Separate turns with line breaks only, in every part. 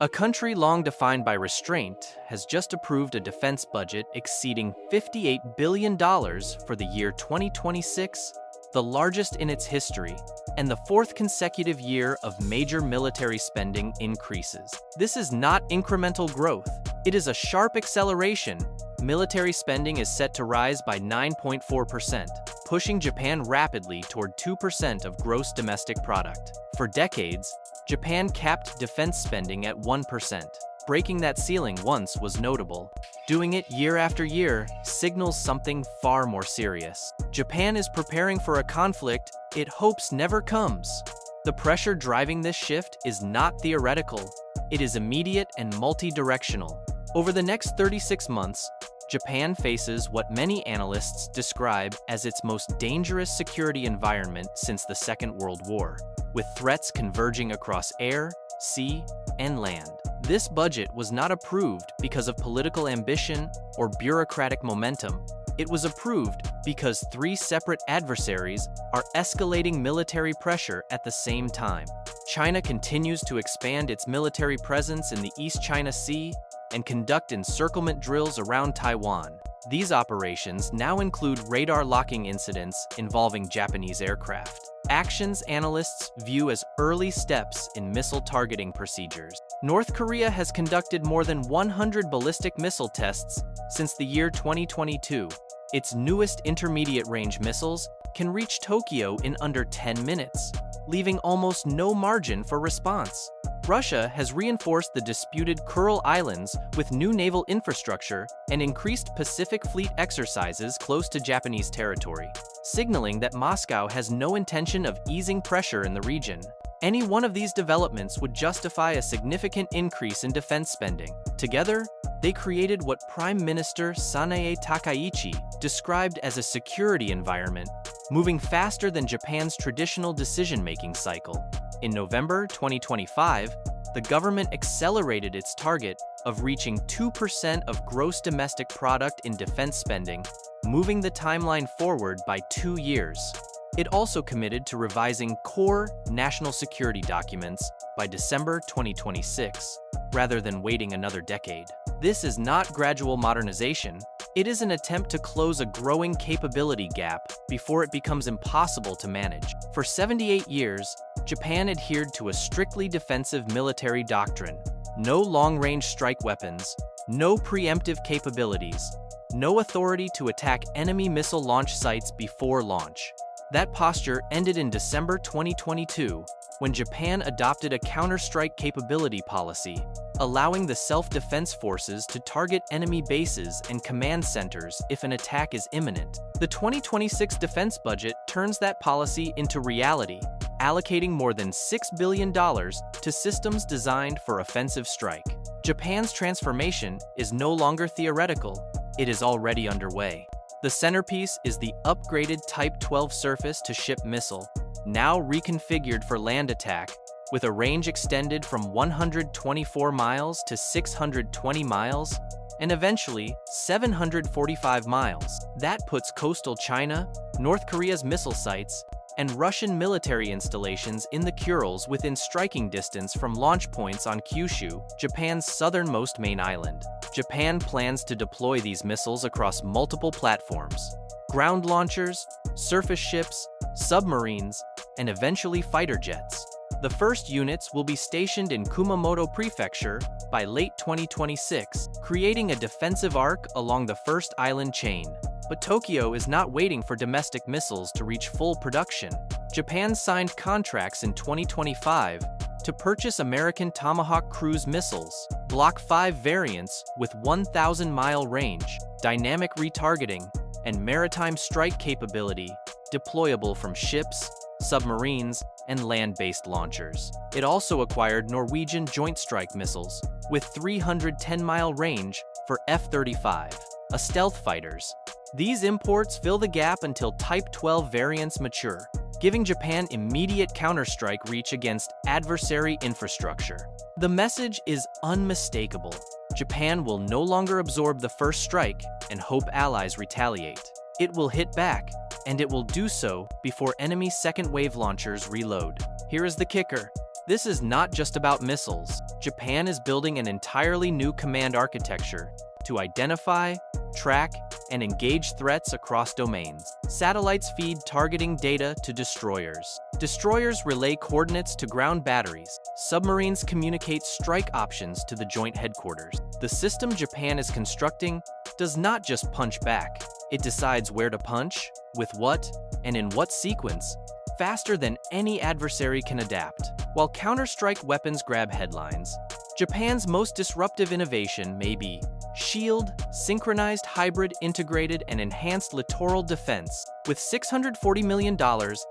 A country long defined by restraint has just approved a defense budget exceeding $58 billion for the year 2026, the largest in its history, and the fourth consecutive year of major military spending increases. This is not incremental growth, it is a sharp acceleration. Military spending is set to rise by 9.4%, pushing Japan rapidly toward 2% of gross domestic product. For decades, Japan capped defense spending at 1%. Breaking that ceiling once was notable. Doing it year after year signals something far more serious. Japan is preparing for a conflict it hopes never comes. The pressure driving this shift is not theoretical. It is immediate and multi-directional. Over the next 36 months, Japan faces what many analysts describe as its most dangerous security environment since the Second World War, with threats converging across air, sea, and land. This budget was not approved because of political ambition or bureaucratic momentum. It was approved because three separate adversaries are escalating military pressure at the same time. China continues to expand its military presence in the East China Sea and conduct encirclement drills around Taiwan. These operations now include radar locking incidents involving Japanese aircraft, actions analysts view as early steps in missile targeting procedures. North Korea has conducted more than 100 ballistic missile tests since the year 2022. Its newest intermediate-range missiles can reach Tokyo in under 10 minutes, leaving almost no margin for response. Russia has reinforced the disputed Kuril Islands with new naval infrastructure and increased Pacific Fleet exercises close to Japanese territory, signaling that Moscow has no intention of easing pressure in the region. Any one of these developments would justify a significant increase in defense spending. Together, they created what Prime Minister Sanae Takaichi described as a security environment, moving faster than Japan's traditional decision-making cycle. In November 2025, the government accelerated its target of reaching 2% of gross domestic product in defense spending, moving the timeline forward by 2 years. It also committed to revising core national security documents by December 2026, rather than waiting another decade. This is not gradual modernization. It is an attempt to close a growing capability gap before it becomes impossible to manage. For 78 years, Japan adhered to a strictly defensive military doctrine. No long-range strike weapons, no preemptive capabilities, no authority to attack enemy missile launch sites before launch. That posture ended in December 2022, when Japan adopted a counter-strike capability policy, allowing the self-defense forces to target enemy bases and command centers if an attack is imminent. The 2026 defense budget turns that policy into reality, allocating more than $6 billion to systems designed for offensive strike. Japan's transformation is no longer theoretical, it is already underway. The centerpiece is the upgraded Type 12 surface-to-ship missile, now reconfigured for land attack, with a range extended from 124 miles to 620 miles, and eventually 745 miles. That puts coastal China, North Korea's missile sites, and Russian military installations in the Kurils within striking distance from launch points on Kyushu, Japan's southernmost main island. Japan plans to deploy these missiles across multiple platforms: ground launchers, surface ships, submarines, and eventually fighter jets. The first units will be stationed in Kumamoto Prefecture by late 2026, creating a defensive arc along the first island chain. But Tokyo is not waiting for domestic missiles to reach full production. Japan signed contracts in 2025 to purchase American Tomahawk cruise missiles, Block 5 variants with 1,000-mile range, dynamic retargeting, and maritime strike capability, deployable from ships, submarines, and land-based launchers. It also acquired Norwegian Joint Strike missiles, with 310-mile range for F-35, a stealth fighters. These imports fill the gap until Type 12 variants mature, giving Japan immediate counterstrike reach against adversary infrastructure. The message is unmistakable. Japan will no longer absorb the first strike and hope allies retaliate. It will hit back, and it will do so before enemy second-wave launchers reload. Here is the kicker. This is not just about missiles. Japan is building an entirely new command architecture to identify, track, and engage threats across domains. Satellites feed targeting data to destroyers. Destroyers relay coordinates to ground batteries. Submarines communicate strike options to the joint headquarters. The system Japan is constructing does not just punch back. It decides where to punch, with what, and in what sequence, faster than any adversary can adapt. While counter-strike weapons grab headlines, Japan's most disruptive innovation may be SHIELD, Synchronized Hybrid Integrated and Enhanced Littoral Defense. With $640 million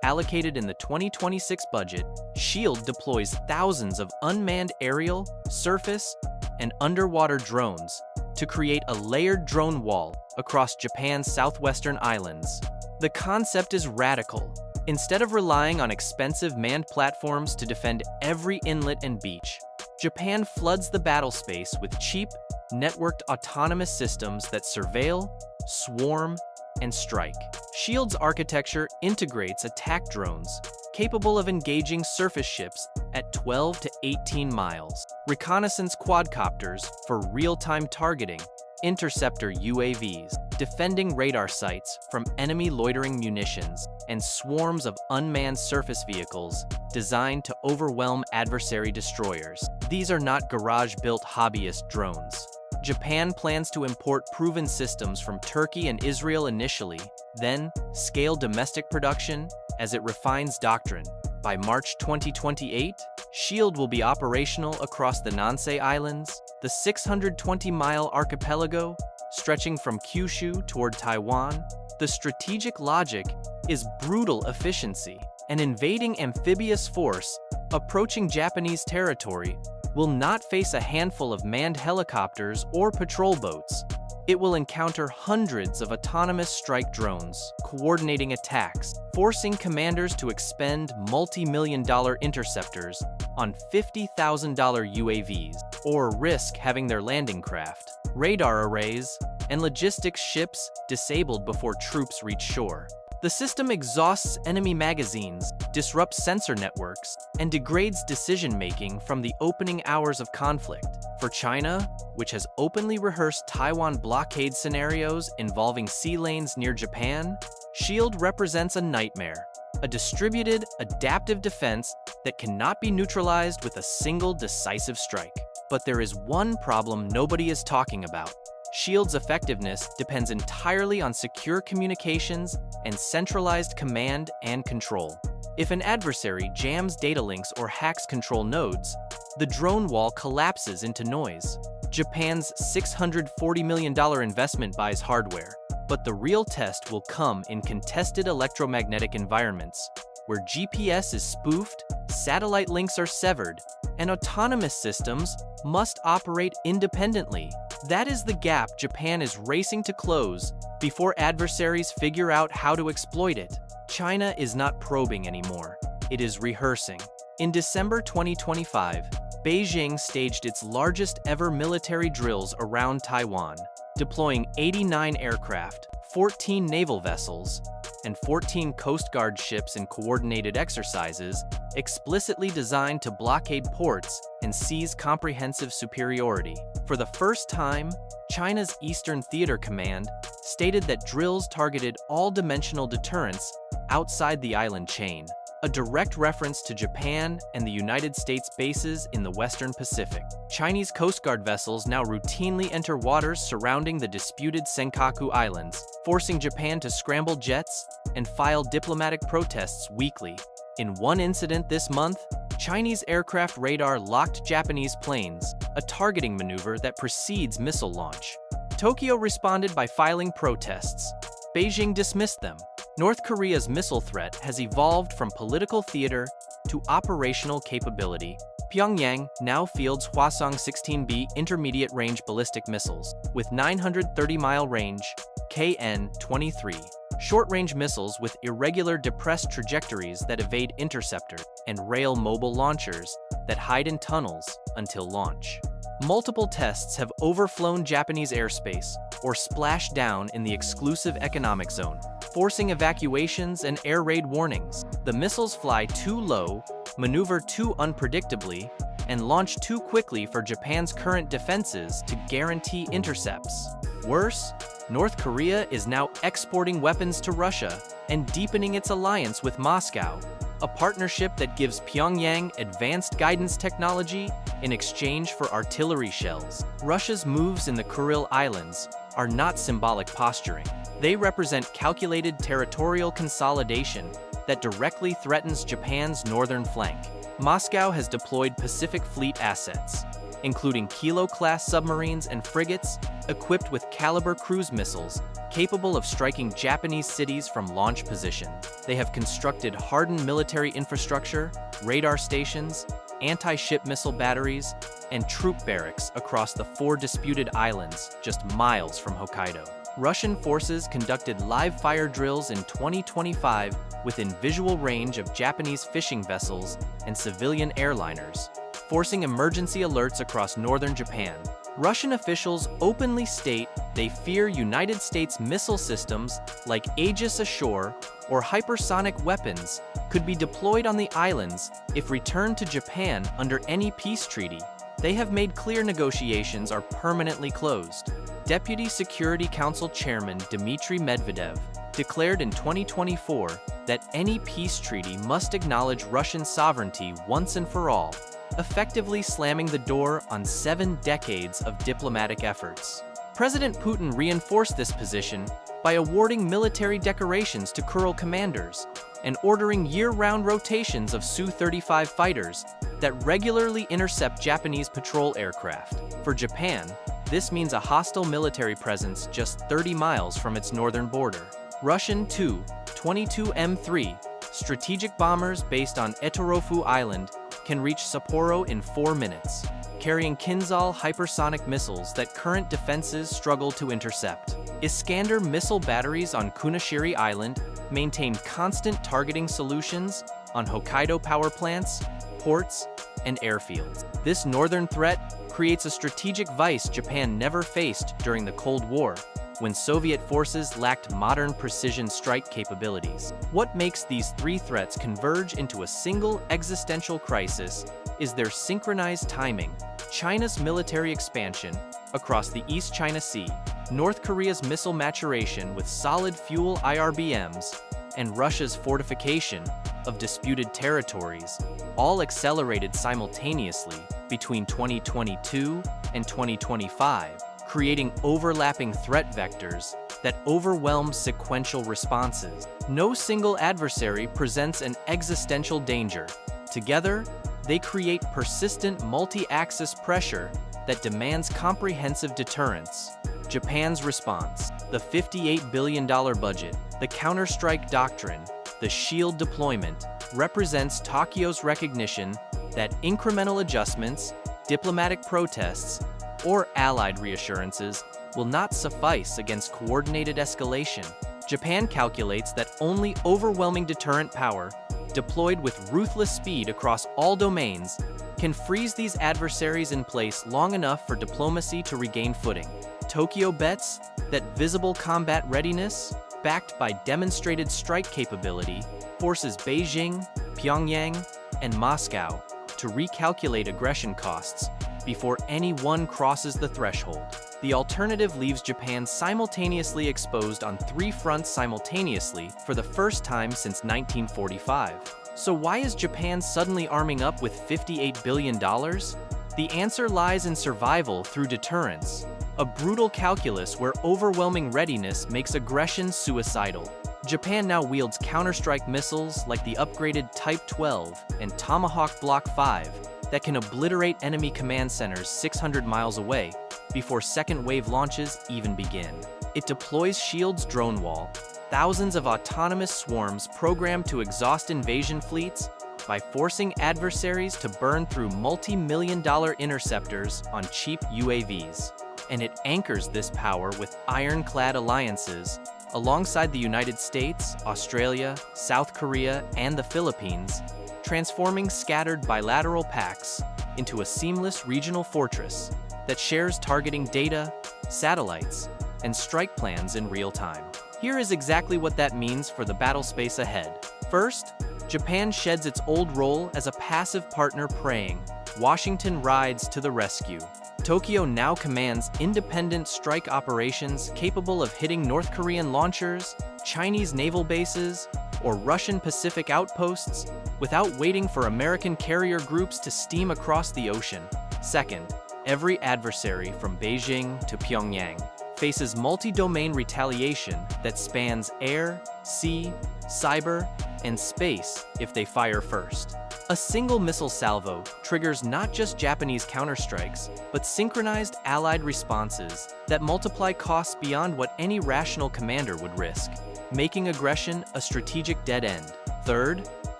allocated in the 2026 budget, SHIELD deploys thousands of unmanned aerial, surface, and underwater drones to create a layered drone wall across Japan's southwestern islands. The concept is radical. Instead of relying on expensive manned platforms to defend every inlet and beach, Japan floods the battle space with cheap, networked autonomous systems that surveil, swarm, and strike. SHIELD's architecture integrates attack drones capable of engaging surface ships at 12 to 18 miles, reconnaissance quadcopters for real-time targeting, interceptor UAVs, defending radar sites from enemy loitering munitions, and swarms of unmanned surface vehicles designed to overwhelm adversary destroyers. These are not garage-built hobbyist drones. Japan plans to import proven systems from Turkey and Israel initially, then scale domestic production as it refines doctrine. By March 2028, SHIELD will be operational across the Nansei Islands, the 620-mile archipelago stretching from Kyushu toward Taiwan. The strategic logic is brutal efficiency. An invading amphibious force approaching Japanese territory will not face a handful of manned helicopters or patrol boats. It will encounter hundreds of autonomous strike drones, coordinating attacks, forcing commanders to expend multi-million-dollar interceptors on $50,000 UAVs, or risk having their landing craft, radar arrays, and logistics ships disabled before troops reach shore. The system exhausts enemy magazines, disrupts sensor networks, and degrades decision-making from the opening hours of conflict. For China, which has openly rehearsed Taiwan blockade scenarios involving sea lanes near Japan, SHIELD represents a nightmare, a distributed, adaptive defense that cannot be neutralized with a single decisive strike. But there is one problem nobody is talking about. SHIELD's effectiveness depends entirely on secure communications and centralized command and control. If an adversary jams data links or hacks control nodes, the drone wall collapses into noise. Japan's $640 million investment buys hardware, but the real test will come in contested electromagnetic environments, where GPS is spoofed, satellite links are severed, and autonomous systems must operate independently. That is the gap Japan is racing to close before adversaries figure out how to exploit it. China is not probing anymore. It is rehearsing. In December 2025, Beijing staged its largest ever military drills around Taiwan, deploying 89 aircraft, 14 naval vessels, and 14 Coast Guard ships in coordinated exercises explicitly designed to blockade ports and seize comprehensive superiority. For the first time, China's Eastern Theater Command stated that drills targeted all-dimensional deterrence outside the island chain, a direct reference to Japan and the United States bases in the Western Pacific. Chinese Coast Guard vessels now routinely enter waters surrounding the disputed Senkaku Islands, forcing Japan to scramble jets and file diplomatic protests weekly. In one incident this month, Chinese aircraft radar locked Japanese planes, a targeting maneuver that precedes missile launch. Tokyo responded by filing protests. Beijing dismissed them. North Korea's missile threat has evolved from political theater to operational capability. Pyongyang now fields Hwasong-16B intermediate-range ballistic missiles, with 930-mile range, KN-23. Short-range missiles with irregular depressed trajectories that evade interceptors, and rail-mobile launchers that hide in tunnels until launch. Multiple tests have overflown Japanese airspace or splashed down in the exclusive economic zone, forcing evacuations and air raid warnings. The missiles fly too low maneuver too unpredictably, and launch too quickly for Japan's current defenses to guarantee intercepts. Worse, North Korea is now exporting weapons to Russia and deepening its alliance with Moscow, a partnership that gives Pyongyang advanced guidance technology in exchange for artillery shells. Russia's moves in the Kuril Islands are not symbolic posturing. They represent calculated territorial consolidation that directly threatens Japan's northern flank. Moscow has deployed Pacific Fleet assets, including Kilo-class submarines and frigates equipped with Caliber cruise missiles capable of striking Japanese cities from launch position. They have constructed hardened military infrastructure, radar stations, anti-ship missile batteries, and troop barracks across the 4 disputed islands just miles from Hokkaido. Russian forces conducted live-fire drills in 2025 within visual range of Japanese fishing vessels and civilian airliners, forcing emergency alerts across northern Japan. Russian officials openly state they fear United States missile systems like Aegis Ashore or hypersonic weapons could be deployed on the islands if returned to Japan under any peace treaty. They have made clear negotiations are permanently closed. Deputy Security Council Chairman Dmitry Medvedev declared in 2024 that any peace treaty must acknowledge Russian sovereignty once and for all, effectively slamming the door on 7 decades of diplomatic efforts. President Putin reinforced this position by awarding military decorations to Kuril commanders and ordering year-round rotations of Su-35 fighters that regularly intercept Japanese patrol aircraft. For Japan, this means a hostile military presence just 30 miles from its northern border. Russian Tu-22M3 strategic bombers based on Etorofu Island can reach Sapporo in 4 minutes, carrying Kinzhal hypersonic missiles that current defenses struggle to intercept. Iskander missile batteries on Kunashiri Island maintain constant targeting solutions on Hokkaido power plants, ports, and airfields. This northern threat creates a strategic vice Japan never faced during the Cold War, when Soviet forces lacked modern precision strike capabilities. What makes these 3 threats converge into a single existential crisis is their synchronized timing: China's military expansion across the East China Sea, North Korea's missile maturation with solid fuel IRBMs, and Russia's fortification of disputed territories, all accelerated simultaneously between 2022 and 2025, creating overlapping threat vectors that overwhelm sequential responses. No single adversary presents an existential danger. Together, they create persistent multi-axis pressure that demands comprehensive deterrence. Japan's response: the $58 billion budget, the counterstrike doctrine, the shield deployment, represents Tokyo's recognition that incremental adjustments, diplomatic protests, or allied reassurances will not suffice against coordinated escalation. Japan calculates that only overwhelming deterrent power, deployed with ruthless speed across all domains, can freeze these adversaries in place long enough for diplomacy to regain footing. Tokyo bets that visible combat readiness, backed by demonstrated strike capability, forces Beijing, Pyongyang, and Moscow to recalculate aggression costs before any one crosses the threshold. The alternative leaves Japan simultaneously exposed on 3 fronts simultaneously for the first time since 1945. So why is Japan suddenly arming up with $58 billion? The answer lies in survival through deterrence, a brutal calculus where overwhelming readiness makes aggression suicidal. Japan now wields counterstrike missiles like the upgraded Type 12 and Tomahawk Block 5 that can obliterate enemy command centers 600 miles away before second-wave launches even begin. It deploys Shield's drone wall, thousands of autonomous swarms programmed to exhaust invasion fleets by forcing adversaries to burn through multi-million-dollar interceptors on cheap UAVs. And it anchors this power with ironclad alliances alongside the United States, Australia, South Korea, and the Philippines, transforming scattered bilateral pacts into a seamless regional fortress that shares targeting data, satellites, and strike plans in real time. Here is exactly what that means for the battle space ahead. First, Japan sheds its old role as a passive partner praying. Washington rides to the rescue. Tokyo now commands independent strike operations capable of hitting North Korean launchers, Chinese naval bases, or Russian Pacific outposts without waiting for American carrier groups to steam across the ocean. Second, every adversary from Beijing to Pyongyang faces multi-domain retaliation that spans air, sea, cyber, and space if they fire first. A single missile salvo triggers not just Japanese counterstrikes, but synchronized Allied responses that multiply costs beyond what any rational commander would risk, making aggression a strategic dead end. Third,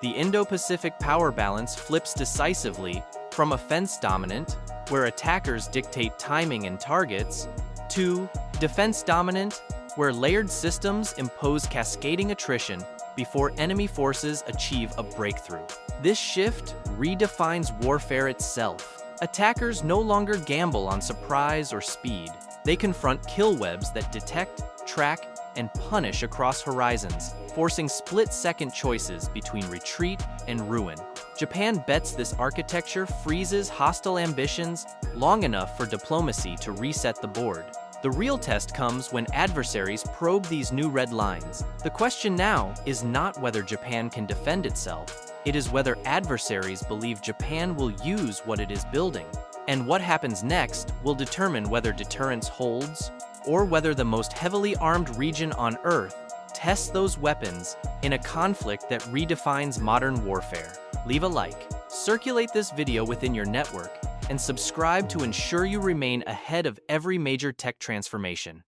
the Indo-Pacific power balance flips decisively from offense-dominant, where attackers dictate timing and targets, to defense-dominant, where layered systems impose cascading attrition before enemy forces achieve a breakthrough. This shift redefines warfare itself. Attackers no longer gamble on surprise or speed. They confront kill webs that detect, track, and punish across horizons, forcing split-second choices between retreat and ruin. Japan bets this architecture freezes hostile ambitions long enough for diplomacy to reset the board. The real test comes when adversaries probe these new red lines. The question now is not whether Japan can defend itself, it is whether adversaries believe Japan will use what it is building. And what happens next will determine whether deterrence holds, or whether the most heavily armed region on Earth tests those weapons in a conflict that redefines modern warfare. Leave a like, circulate this video within your network, and subscribe to ensure you remain ahead of every major tech transformation.